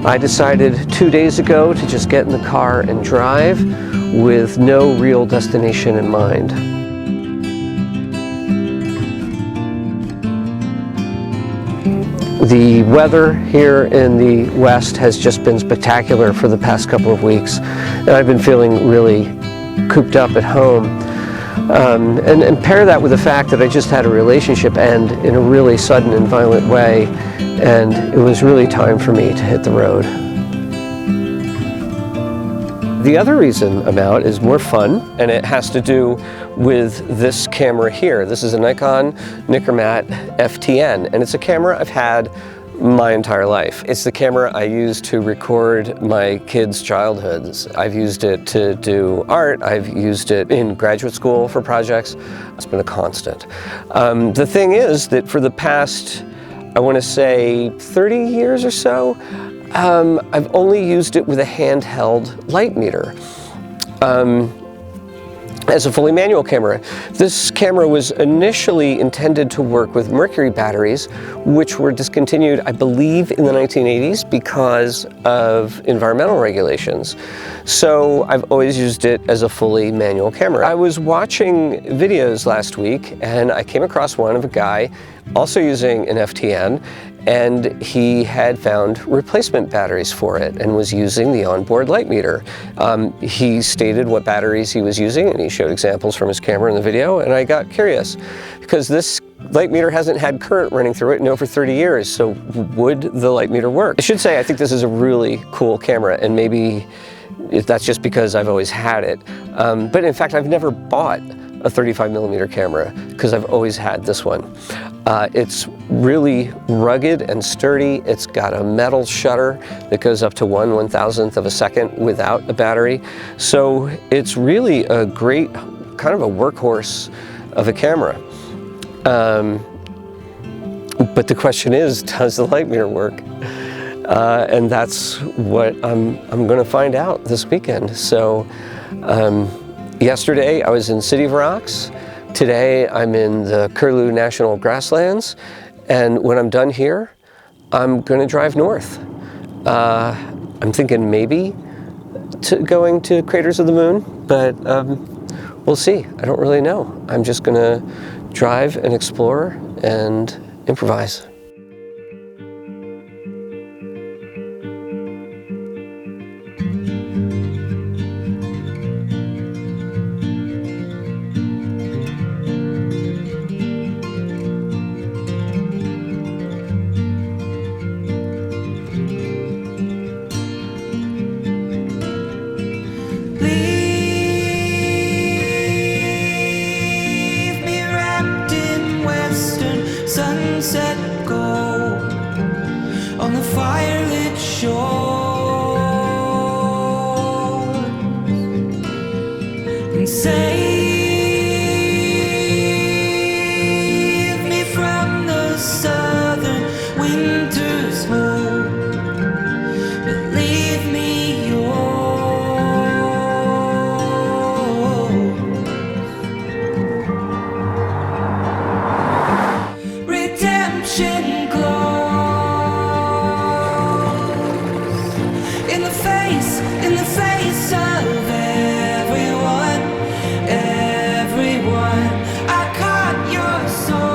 I decided 2 days ago to just get in the car and drive with no real destination in mind. The weather here in the West has just been spectacular for the past couple of weeks, and I've been feeling really cooped up at home. And pair that with the fact that I just had a relationship end in a really sudden and violent way, and it was really time for me to hit the road. The other reason I'm out is more fun, and it has to do with this camera here. This is a Nikon Nikkormat FTN, and it's a camera I've had my entire life. It's the camera I use to record my kids' childhoods. I've used it to do art. I've used it in graduate school for projects. It's been a constant. The thing is that for the past, I want to say 30 years or so, I've only used it with a handheld light meter. As a fully manual camera. This camera was initially intended to work with mercury batteries, which were discontinued, I believe, in the 1980s because of environmental regulations. So I've always used it as a fully manual camera. I was watching videos last week and I came across one of a guy also using an FTN, and he had found replacement batteries for it and was using the onboard light meter. He stated what batteries he was using and he showed examples from his camera in the video, and I got curious because this light meter hasn't had current running through it in over 30 years, so would the light meter work? I should say I think this is a really cool camera, and maybe that's just because I've always had it. But in fact, I've never bought a 35mm camera because I've always had this one. It's really rugged and sturdy. It's got a metal shutter that goes up to 1/1000th of a second without a battery. So it's really a great, kind of a workhorse of a camera. But the question is, does the light meter work? And that's what I'm gonna find out this weekend. So yesterday I was in City of Rocks. Today I'm in the Curlew National Grasslands, and when I'm done here, I'm gonna drive north. I'm thinking maybe going to Craters of the Moon, but we'll see. I don't really know. I'm just gonna drive and explore and improvise. Sunset gold on the firelit shore, and save me from the southern winter's hold, but leave me Redemption glows in the face of everyone. I caught your soul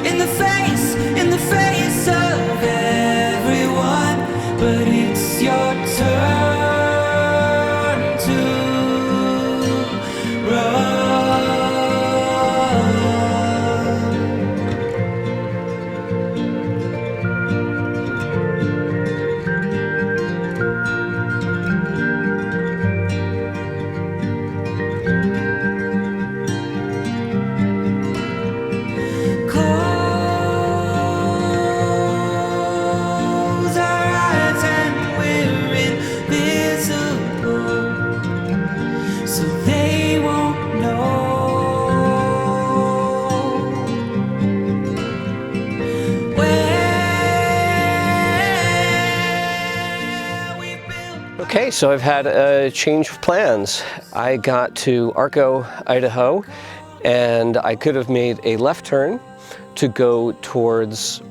in the face of everyone. But it's your turn to run. Okay, so I've had a change of plans. I got to Arco, Idaho, and I could have made a left turn to go towards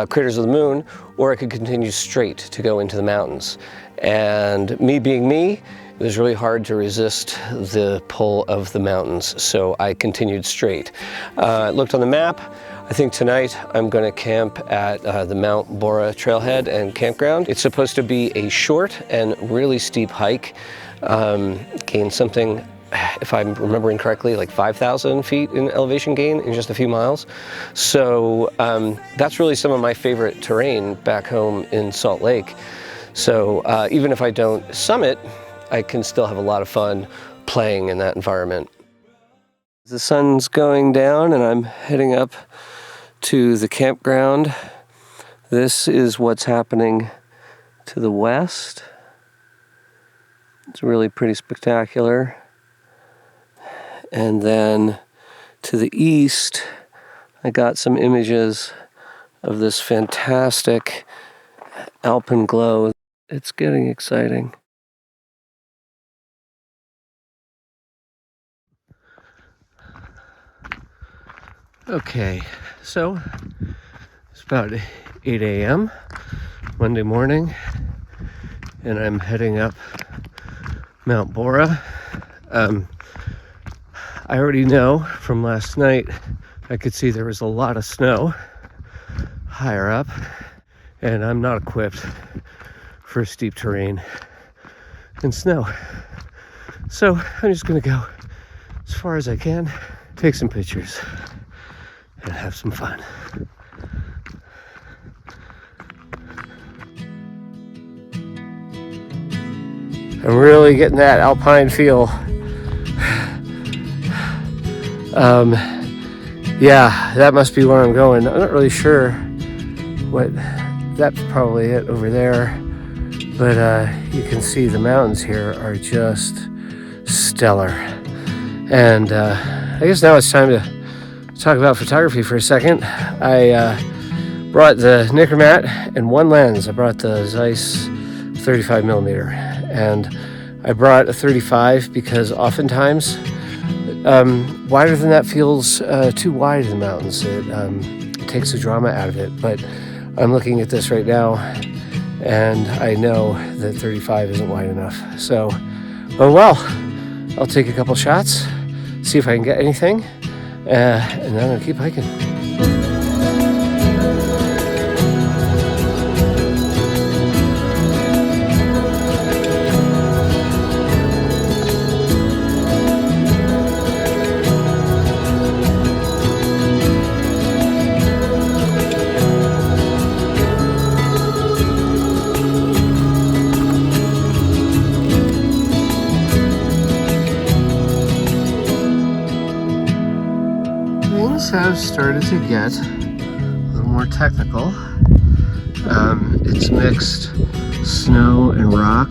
craters of the moon, or I could continue straight to go into the mountains. And me being me, it was really hard to resist the pull of the mountains, so I continued straight. I looked on the map. I think tonight I'm going to camp at the Mount Borah trailhead and campground. It's supposed to be a short and really steep hike. Gain something, if I'm remembering correctly, like 5,000 feet in elevation gain in just a few miles. So that's really some of my favorite terrain back home in Salt Lake. So even if I don't summit, I can still have a lot of fun playing in that environment. The sun's going down and I'm heading up to the campground. This is what's happening to the west. It's really pretty spectacular. And then to the east, I got some images of this fantastic alpine glow. It's getting exciting. Okay, so it's about 8 a.m. Monday morning, and I'm heading up Mount Borah. I already know from last night, I could see there was a lot of snow higher up, and I'm not equipped for steep terrain and snow. So I'm just gonna go as far as I can, take some pictures, and have some fun. I'm really getting that alpine feel. Yeah, that must be where I'm going. I'm not really sure what, that's probably it over there. But you can see the mountains here are just stellar. And I guess now it's time to talk about photography for a second. I brought the Nikkormat and one lens. I brought the Zeiss 35mm, and I brought a 35 because oftentimes wider than that feels too wide in the mountains. It takes the drama out of it. But I'm looking at this right now, and I know that 35 isn't wide enough. So, oh well, I'll take a couple shots, see if I can get anything, and then I'm gonna keep hiking. Things have started to get a little more technical. It's mixed snow and rock.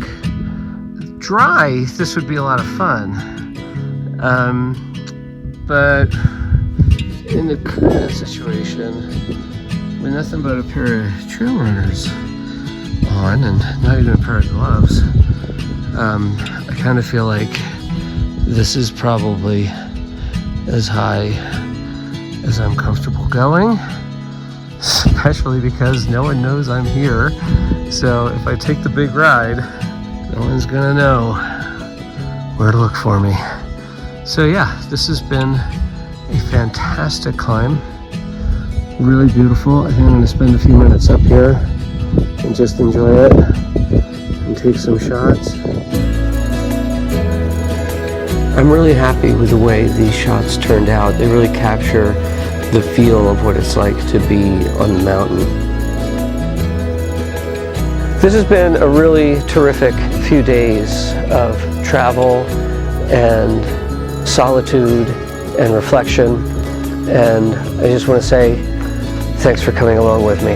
Dry, this would be a lot of fun. But in the current situation, with nothing but a pair of trail runners on and not even a pair of gloves, I kind of feel like this is probably as high as I'm comfortable going, especially because no one knows I'm here. So if I take the big ride, no one's gonna know where to look for me. So yeah, this has been a fantastic climb. Really beautiful. I think I'm gonna spend a few minutes up here and just enjoy it and take some shots. I'm really happy with the way these shots turned out. They really capture the feel of what it's like to be on the mountain. This has been a really terrific few days of travel and solitude and reflection, and I just want to say thanks for coming along with me.